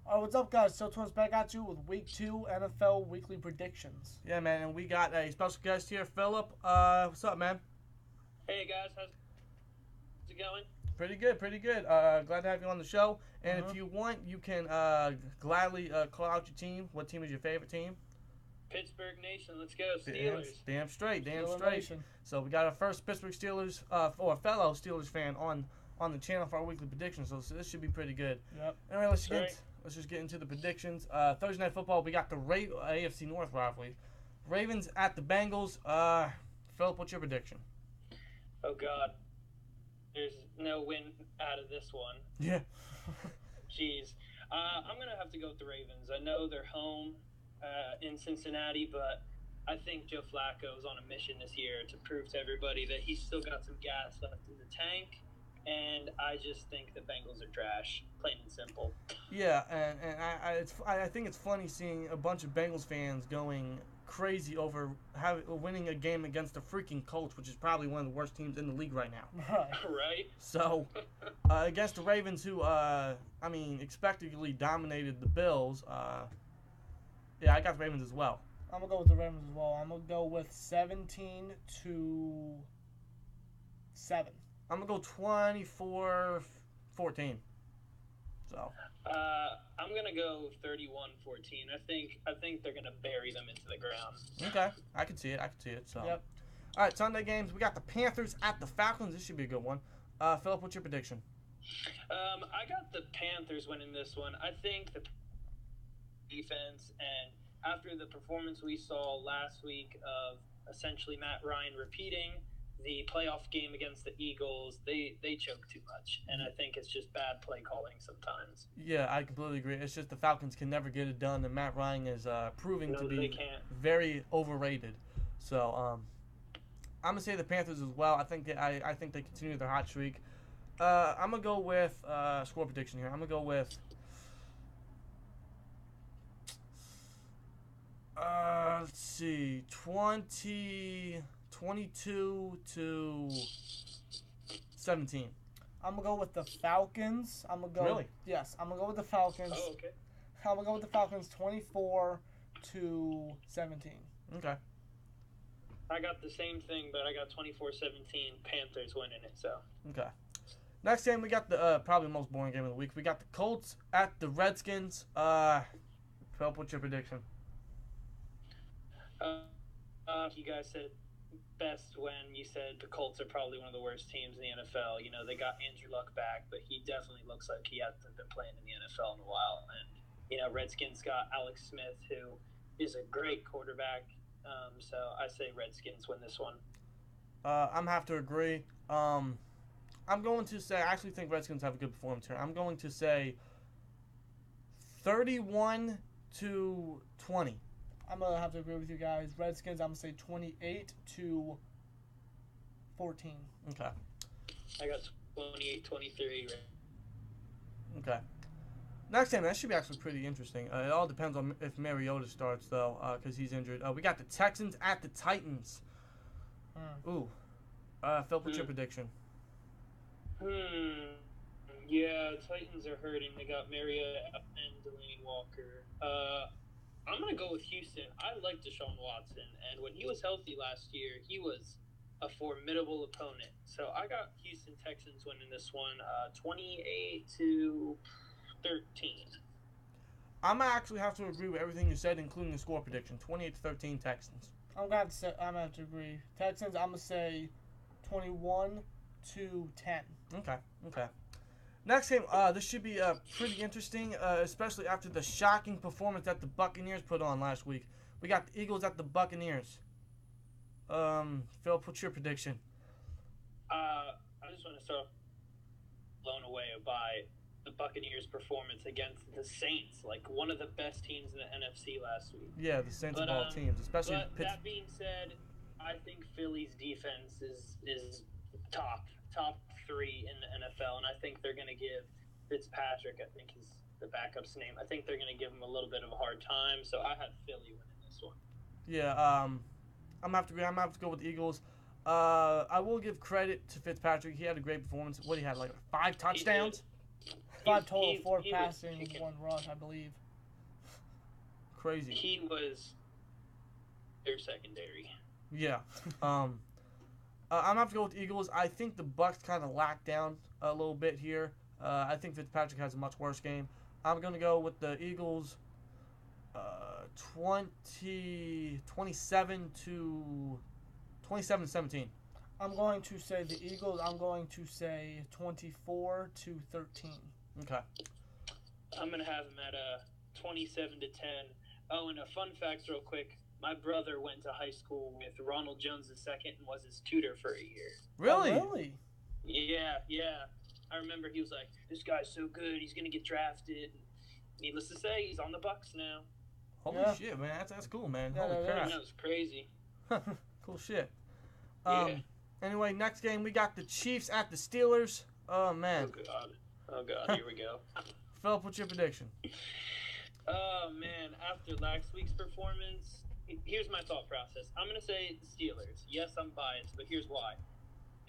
What's up, guys? So, Twins back at you with Week 2 NFL Weekly Predictions. Yeah, man, and we got a special guest here, Phillip. What's up, man? Hey guys, how's it going? Pretty good, pretty good. Glad to have you on the show. And if you want, you can gladly call out your team. What team is your favorite team? Pittsburgh Nation, let's go Steelers. Damn straight, damn Steeler straight. Nation. So we got our first Pittsburgh Steelers, or a fellow Steelers fan on the channel for our weekly predictions. So this should be pretty good. Yep. Anyway, let's just get into the predictions. Thursday Night Football, we got the AFC North rivalry. Ravens at the Bengals. Phillip, what's your prediction? Oh God, there's no win out of this one. Yeah. Jeez, I'm gonna have to go with the Ravens. I know they're home in Cincinnati, but I think Joe Flacco is on a mission this year to prove to everybody that he's still got some gas left in the tank. And I just think the Bengals are trash, plain and simple. Yeah, and I think it's funny seeing a bunch of Bengals fans going crazy over winning a game against the freaking Colts, which is probably one of the worst teams in the league right now. Right? So, against the Ravens, who expectedly dominated the Bills. Yeah, I got the Ravens as well. I'm going to go with the Ravens as well. I'm going to go with 17-7. I'm gonna go 24-14. So. I'm gonna go 31-14. I think they're gonna bury them into the ground. Okay, I can see it. So. Yep. All right, Sunday games. We got the Panthers at the Falcons. This should be a good one. Phillip, what's your prediction? I got the Panthers winning this one. I think the defense, and after the performance we saw last week of essentially Matt Ryan repeating the playoff game against the Eagles, they choke too much, and I think it's just bad play calling sometimes. Yeah, I completely agree. It's just the Falcons can never get it done, and Matt Ryan is proving to be very overrated. So I'm gonna say the Panthers as well. I think they continue their hot streak. I'm gonna go with score prediction here. I'm gonna go with let's see, 22-17. I'm going to go with the Falcons. Really? Yes, I'm going to go with the Falcons. Oh, okay. I'm going to go with the Falcons 24-17. Okay. I got the same thing, but I got 24-17 Panthers winning it, so. Okay. Next game, we got the probably the most boring game of the week. We got the Colts at the Redskins. Philip, what's your prediction? You guys said best when you said the Colts are probably one of the worst teams in the NFL. You know, they got Andrew Luck back, but he definitely looks like he hasn't been playing in the NFL in a while. And, you know, Redskins got Alex Smith, who is a great quarterback. So I say Redskins win this one. I'm have to agree. I'm going to say, I actually think Redskins have a good performance here. I'm going to say 31-20. I'm going to have to agree with you guys. Redskins, I'm going to say 28-14. I Okay. got 28-23. Okay. Next game, that should be actually pretty interesting. It all depends on if Mariota starts, though, because he's injured. We got the Texans at the Titans. Ooh. Phil, what's your prediction? Yeah, Titans are hurting. They got Mariota and Delaney Walker. I'm going to go with Houston. I like Deshaun Watson, and when he was healthy last year, he was a formidable opponent. So I got Houston Texans winning this one 28-13. I'm going to actually have to agree with everything you said, including the score prediction. 28-13 Texans. I'm going to have to agree. Texans, I'm going to say 21-10. Okay. Next game, this should be pretty interesting, especially after the shocking performance that the Buccaneers put on last week. We got the Eagles at the Buccaneers. Phil, what's your prediction? I just want to start blown away by the Buccaneers' performance against the Saints, like one of the best teams in the NFC last week. Yeah, the Saints of all teams, especially. But that being said, I think Philly's defense is top 3 in the NFL, and I think they're going to give Fitzpatrick, I think is the backup's name, I think they're going to give him a little bit of a hard time, so I had Philly winning this one. Yeah, I'm going to have to go with the Eagles. I will give credit to Fitzpatrick. He had a great performance. What, he had, like 5 touchdowns? 5 total, 4 passing, 1 rush, I believe. Crazy. He was their secondary. Yeah. I'm gonna have to go with the Eagles. I think the Bucs kind of lacked down a little bit here. I think Fitzpatrick has a much worse game. I'm gonna go with the Eagles. 27-17. I'm going to say the Eagles. I'm going to say 24-13. Okay. I'm gonna have them at 27-10. Oh, and a fun fact, real quick. My brother went to high school with Ronald Jones II and was his tutor for a year. Really? Oh, really? Yeah. I remember he was like, "This guy's so good, he's gonna get drafted." Needless to say, he's on the Bucs now. Holy shit, man! That's cool, man. Yeah, Holy crap! That was crazy. Cool shit. Yeah. Anyway, next game we got the Chiefs at the Steelers. Oh man. Oh god. Here we go. Phillip, what's your prediction? Oh man, after last week's performance, here's my thought process. I'm going to say the Steelers. Yes, I'm biased, but here's why.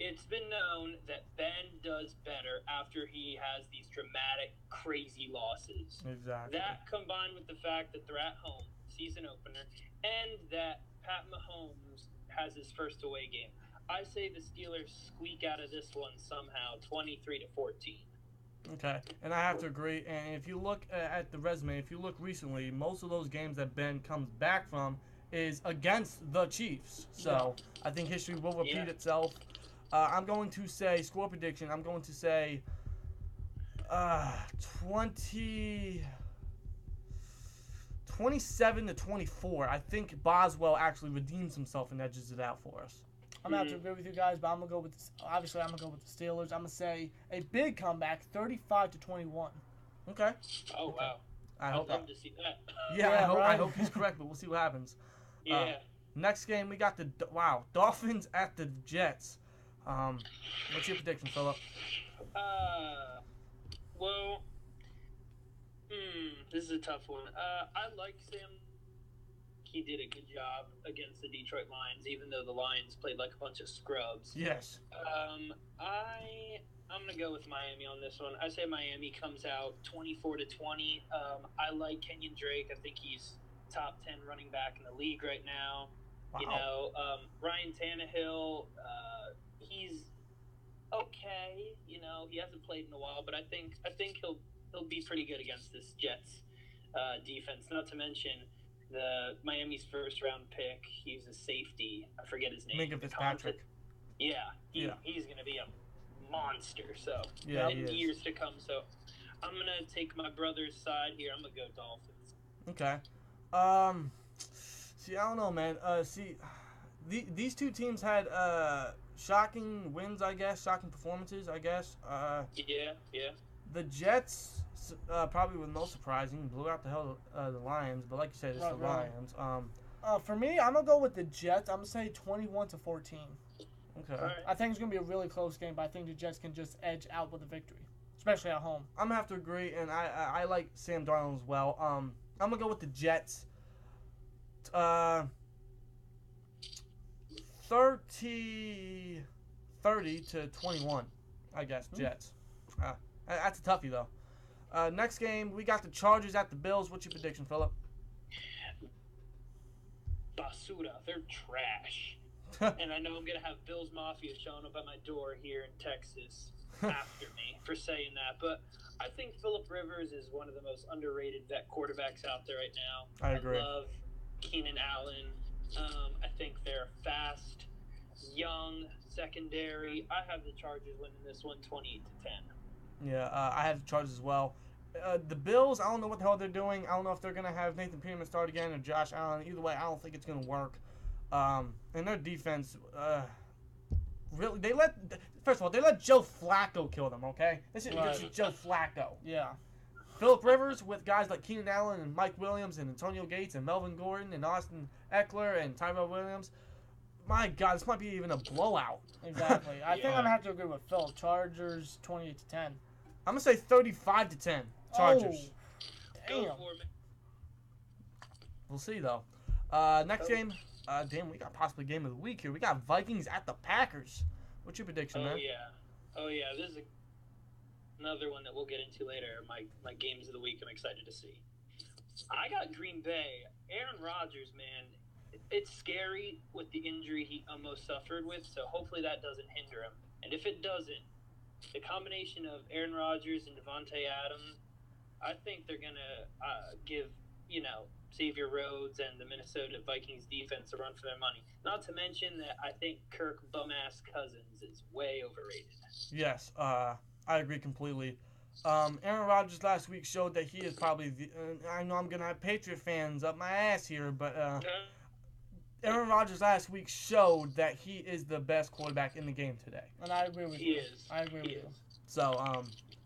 It's been known that Ben does better after he has these dramatic, crazy losses. Exactly. That combined with the fact that they're at home, season opener, and that Pat Mahomes has his first away game. I say the Steelers squeak out of this one somehow, 23-14. Okay, and I have to agree. And if you look at the resume, if you look recently, most of those games that Ben comes back from is against the Chiefs. So I think history will repeat itself. I'm going to say, score prediction, I'm going to say 27-24. I think Boswell actually redeems himself and edges it out for us. I'm going to have to agree with you guys, but I'm going to go with obviously I'm going to go with the Steelers. I'm going to say a big comeback, 35-21. Okay. Oh, wow. I'd love to see that. Yeah, I hope he's correct, but we'll see what happens. Yeah. Next game, we got the Dolphins at the Jets. What's your prediction, Phillip? Well, this is a tough one. I like Sam. He did a good job against the Detroit Lions, even though the Lions played like a bunch of scrubs. Yes. I'm gonna go with Miami on this one. I say Miami comes out 24-20. I like Kenyon Drake. I think he's top 10 running back in the league right now. Wow. You know, Ryan Tannehill, he's okay. You know, he hasn't played in a while, but I think he'll be pretty good against this Jets defense. Not to mention the Miami's first round pick. He's a safety. I forget his name. Minka Fitzpatrick. He's gonna be a monster. So in years to come. So I'm gonna take my brother's side here. I'm gonna go Dolphins. Okay. See, I don't know, man. These two teams had shocking wins, I guess. Shocking performances, I guess. Yeah. The Jets probably was most surprising. Blew out the hell the Lions, but like you said, it's the Lions. For me, I'm gonna go with the Jets. I'm gonna say 21-14. Okay. Right. I think it's gonna be a really close game, but I think the Jets can just edge out with a victory, especially at home. I'm gonna have to agree, and I like Sam Darnold as well. I'm gonna go with the Jets. 30-21, I guess. Jets. That's a toughie though. Next game, we got the Chargers at the Bills. What's your prediction, Phillip? Basura, they're trash. And I know I'm going to have Bills Mafia showing up at my door here in Texas after me for saying that. But I think Phillip Rivers is one of the most underrated vet quarterbacks out there right now. I agree. I love Keenan Allen. I think they're fast, young, secondary. I have the Chargers winning this one 28-10. Yeah, I have the Chargers as well. The Bills, I don't know what the hell they're doing. I don't know if they're going to have Nathan Peterman start again or Josh Allen. Either way, I don't think it's going to work. And their defense, really, first of all, they let Joe Flacco kill them, okay? This is Joe Flacco. Yeah. Phillip Rivers with guys like Keenan Allen and Mike Williams and Antonio Gates and Melvin Gordon and Austin Eckler and Tyrell Williams. My God, this might be even a blowout. Exactly. I think I'm going to have to agree with Phil. Chargers 28-10. I'm going to say 35-10. Chargers. Damn. We'll see, though. Next game. We got possibly game of the week here. We got Vikings at the Packers. What's your prediction, man? Oh, yeah. This is another one that we'll get into later. My games of the week I'm excited to see. I got Green Bay. Aaron Rodgers, man, it's scary with the injury he almost suffered with, so hopefully that doesn't hinder him. And if it doesn't, the combination of Aaron Rodgers and Devontae Adams, I think they're going to give, Xavier Rhodes and the Minnesota Vikings defense a run for their money. Not to mention that I think Kirk bum-ass Cousins is way overrated. Yes, I agree completely. Aaron Rodgers last week showed that he is probably I know I'm going to have Patriot fans up my ass here, but Aaron Rodgers last week showed that he is the best quarterback in the game today. And I agree with you. He is. I agree with you. So,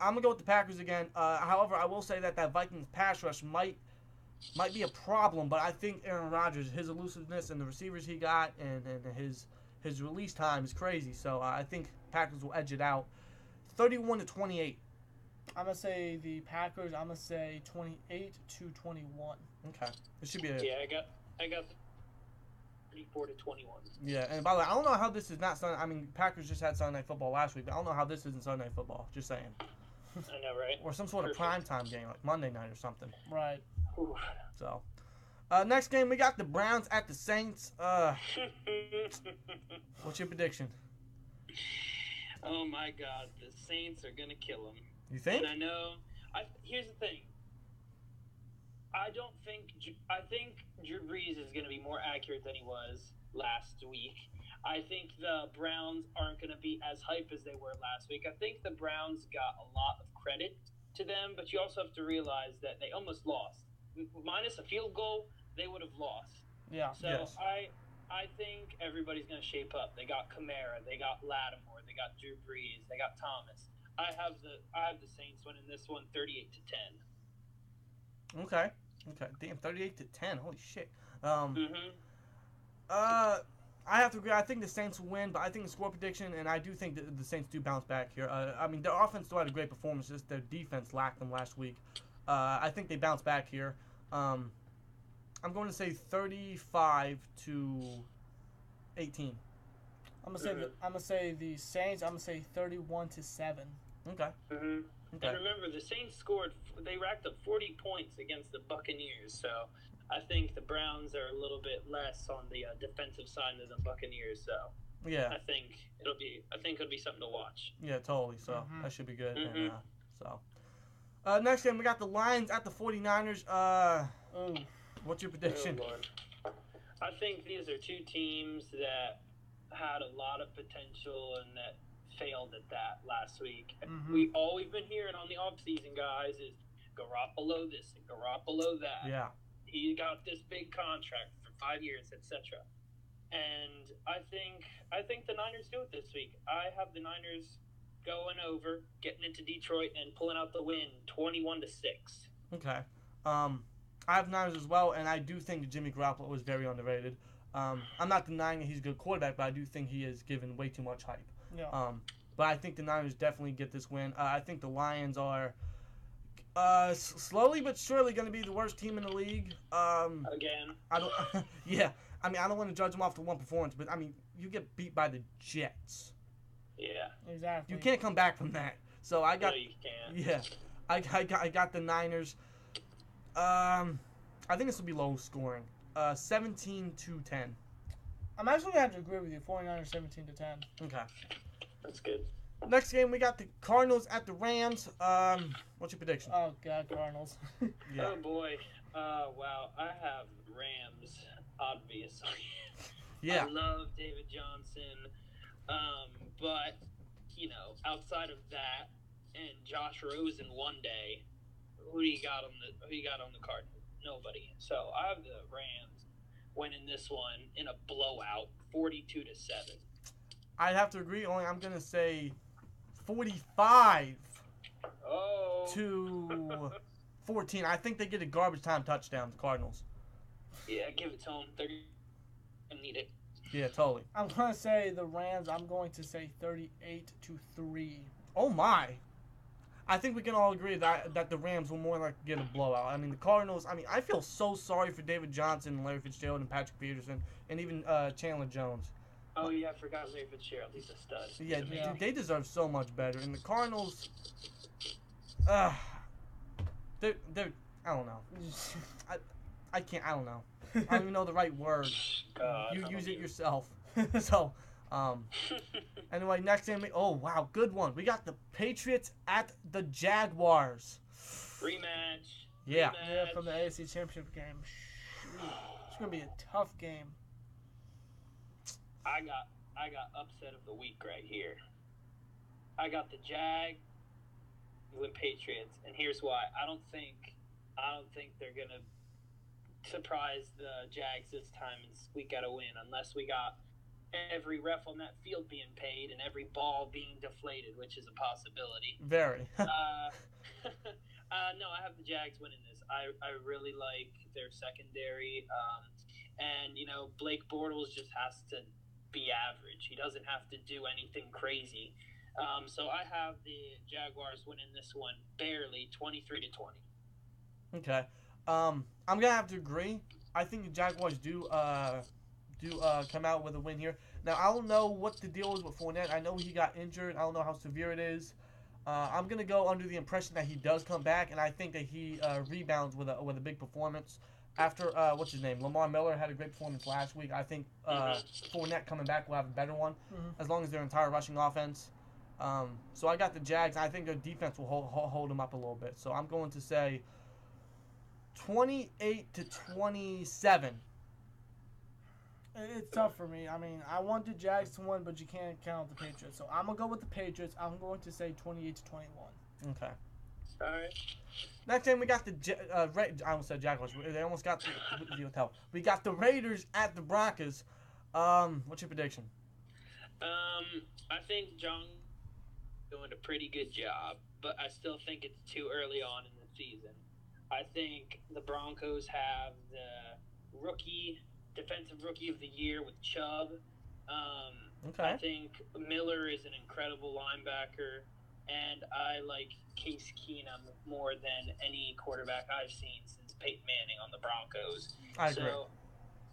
I'm going to go with the Packers again. However, I will say that Vikings pass rush might be a problem, but I think Aaron Rodgers, his elusiveness and the receivers he got and his release time is crazy. So, I think Packers will edge it out. 31-28. I'm going to say the Packers. I'm going to say 28-21. Okay. It should be a... Yeah, I got 34-21. Yeah, and by the way, I don't know how this is not Sunday. I mean, Packers just had Sunday Night Football last week, but I don't know how this isn't Sunday Night Football. Just saying. I know, right? Or some sort of primetime game, like Monday night or something. Right. Ooh. So, next game, we got the Browns at the Saints. What's your prediction? Oh, my God. The Saints are going to kill them. You think? And I know. Here's the thing. I think Drew Brees is going to be more accurate than he was last week. I think the Browns aren't going to be as hype as they were last week. I think the Browns got a lot of credit to them, but you also have to realize that they almost lost. Minus a field goal, they would have lost. Yeah. So yes. I think everybody's going to shape up. They got Kamara, they got Lattimore, they got Drew Brees, they got Thomas. I have the Saints winning this one 38-10. Okay. Damn, 38-10. Holy shit. I have to agree. I think the Saints will win, but I think the score prediction, and I do think that the Saints do bounce back here. I mean, their offense still had a great performance. Just their defense lacked them last week. I think they bounce back here. I'm going to say 35-18. I'm gonna say the Saints. I'm gonna say 31-7. Okay. And remember, the Saints they racked up 40 points against the Buccaneers, so I think the Browns are a little bit less on the defensive side than the Buccaneers, so yeah. I think it'll be something to watch. Yeah, totally, so that should be good. And, next game, we got the Lions at the 49ers. What's your prediction? Oh, Lord. I think these are two teams that had a lot of potential and that failed at that last week. All we've been hearing on the offseason, guys, is Garoppolo this and Garoppolo that. Yeah. He got this big contract for 5 years, etc. And I think the Niners do it this week. I have the Niners going over, getting into Detroit, and pulling out the win, 21-6. Okay. I have Niners as well, and I do think that Jimmy Garoppolo is very underrated. I'm not denying that he's a good quarterback, but I do think he is given way too much hype. Yeah. But I think the Niners definitely get this win. I think the Lions are slowly but surely going to be the worst team in the league. Again. I don't. Yeah. I mean, I don't want to judge them off to one performance, but I mean, you get beat by the Jets. Yeah. Exactly. You can't come back from that. So I got. No, you can't. Yeah. I got the Niners. I think this will be low scoring. 17-10. I'm actually going to have to agree with you. 49ers 17-10. Okay. That's good. Next game, we got the Cardinals at the Rams. What's your prediction? Oh, God, Cardinals. Yeah. Oh, boy. Wow. I have Rams, obviously. Yeah. I love David Johnson. But, outside of that and Josh Rosen one day, who do you got on the Cardinals? Nobody. So I have the Rams winning this one in a blowout, 42-7. I'd have to agree. Only I'm gonna say 45 to 14. I think they get a garbage time touchdown. The Cardinals. Yeah, give it to them. They're gonna need it. Yeah, totally. I'm going to say the Rams. I'm going to say 38-3. Oh my. I think we can all agree that the Rams will more likely get a blowout. I mean, the Cardinals, I feel so sorry for David Johnson and Larry Fitzgerald and Patrick Peterson and even Chandler Jones. Oh, yeah, I forgot Larry Fitzgerald. He's a stud. Yeah, dude, they deserve so much better. And the Cardinals, they're I don't know. I can't. I don't know. I don't even know the right word. God, you use it yourself. So, anyway, next game. Oh wow, good one. We got the Patriots at the Jaguars. Rematch. Yeah. Yeah, from the AFC Championship game. It's gonna be a tough game. I got upset of the week right here. I got the Jag with Patriots, and here's why. I don't think they're gonna surprise the Jags this time and squeak out a win unless we got every ref on that field being paid and every ball being deflated, which is a possibility. Very. No, I have the Jags winning this. I really like their secondary, and Blake Bortles just has to be average. He doesn't have to do anything crazy. So I have the Jaguars winning this one barely, 23-20. Okay. I'm gonna have to agree. I think the Jaguars do come out with a win here. Now I don't know what the deal is with Fournette. I know he got injured. I don't know how severe it is. I'm gonna go under the impression that he does come back, and I think that he rebounds with a big performance. After what's his name, Lamar Miller had a great performance last week. I think Fournette coming back will have a better one, as long as their entire rushing offense. So I got the Jags. I think their defense will hold them up a little bit. So I'm going to say 28-27. It's tough for me. I mean, I want the Jags to win, but you can't count the Patriots. So I'm gonna go with the Patriots. I'm going to say 28-21. Okay. All right. Next game we got the I almost said Jaguars. They almost got the hotel. We got the Raiders at the Broncos. What's your prediction? I think John doing a pretty good job, but I still think it's too early on in the season. I think the Broncos have the defensive rookie of the year with Chubb. Okay. I think Miller is an incredible linebacker, and I like Case Keenum more than any quarterback I've seen since Peyton Manning on the Broncos. I agree. So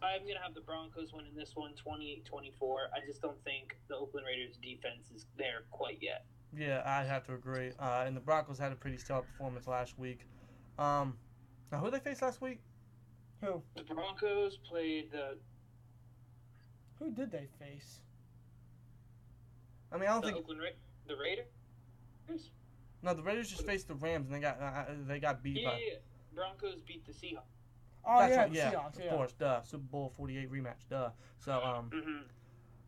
I'm going to have the Broncos winning this one 28-24. I just don't think the Oakland Raiders defense is there quite yet. Yeah, I have to agree. And the Broncos had a pretty stellar performance last week. Now, who did they face last week? Who? The Broncos played the... Who did they face? I mean, I don't think... The Raiders? No, the Raiders just faced the Rams, and they got beat by... Yeah, Broncos beat the Seahawks. Oh, That's yeah, right, yeah, Seahawks, of course, duh. Super Bowl 48 rematch, duh. So, I'm going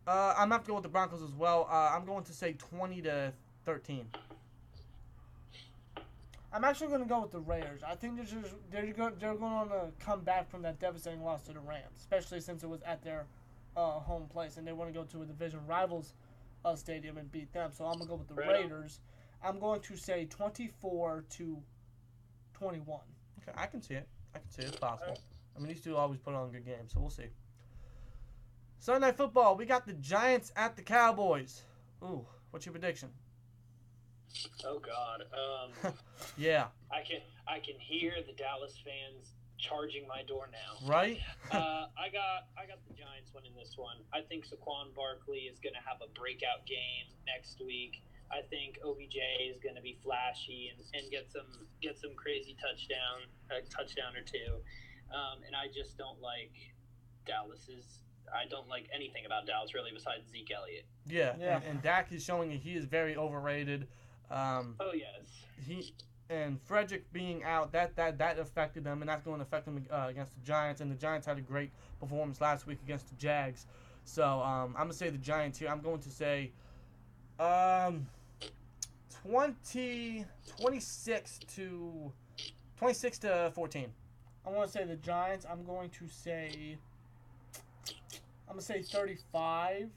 to have to go with the Broncos as well. I'm going to say 20-13. I'm actually going to go with the Raiders. I think they're going to come back from that devastating loss to the Rams, especially since it was at their home place, and they want to go to a division rivals stadium and beat them. So I'm going to go with the Raiders. I'm going to say 24-21. Okay, I can see it. It's possible. I mean, these two always put on good games, so we'll see. Sunday Night Football, we got the Giants at the Cowboys. Ooh, what's your prediction? Oh God. Yeah. I can hear the Dallas fans charging my door now. Right? I got the Giants winning this one. I think Saquon Barkley is going to have a breakout game next week. I think OBJ is going to be flashy and get some crazy touchdown or two. And I just don't like Dallas's. I don't like anything about Dallas really besides Zeke Elliott. Yeah. And Dak is showing that he is very overrated. Oh yes. And Frederick being out, that affected them, and that's going to affect them against the Giants. And the Giants had a great performance last week against the Jags. So I'm going to say the Giants here. I'm going to say 26 to 14. I want to say the Giants. I'm going to say 35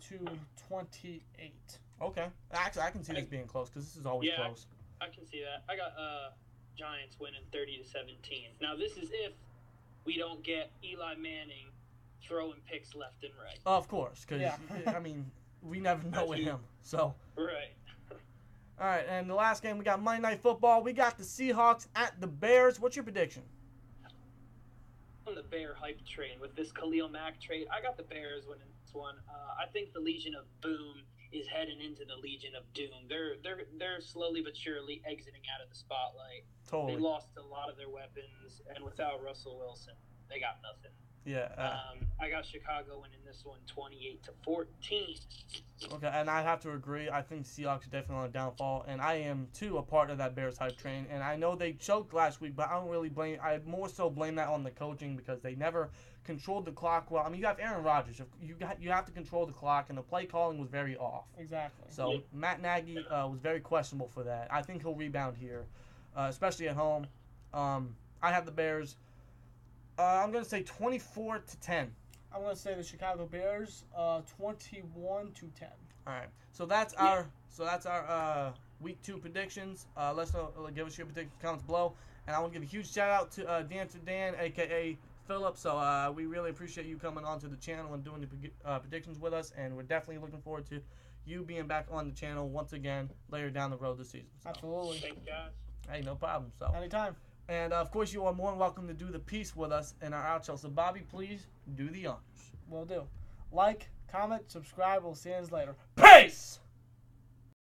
to 28. Okay. Actually, I can see this being close because this is always close. I can see that. I got Giants winning 30-17. Now this is if we don't get Eli Manning throwing picks left and right. Of course, because I mean we never know with him. So. Right. All right, and the last game we got Monday Night Football. We got the Seahawks at the Bears. What's your prediction? On the Bear hype train with this Khalil Mack trade, I got the Bears winning this one. I think the Legion of Boom is heading into the Legion of Doom. They're slowly but surely exiting out of the spotlight. Totally. They lost a lot of their weapons, and without Russell Wilson, they got nothing. Yeah. I got Chicago winning this one 28-14. Okay, and I have to agree. I think Seahawks are definitely on a downfall, and I am too a part of that Bears hype train. And I know they choked last week, but I don't really blame. I more so blame that on the coaching because they never controlled the clock well. I mean, you have Aaron Rodgers. You have to control the clock, and the play calling was very off. Exactly. So Matt Nagy was very questionable for that. I think he'll rebound here, especially at home. I have the Bears. I'm going to say 24-10. I'm going to say the Chicago Bears 21-10. All right. So that's our week 2 predictions. Let's know, give us your predictions, comments below. And I want to give a huge shout out to DancerDan, aka Phillip. So we really appreciate you coming onto the channel and doing the predictions with us, and we're definitely looking forward to you being back on the channel once again later down the road this season. So. Absolutely. Thanks, guys. Hey, no problem. So anytime. And, of course, you are more than welcome to do the piece with us in our outro. So, Bobby, please do the honors. Will do. Like, comment, subscribe. We'll see you later. Peace!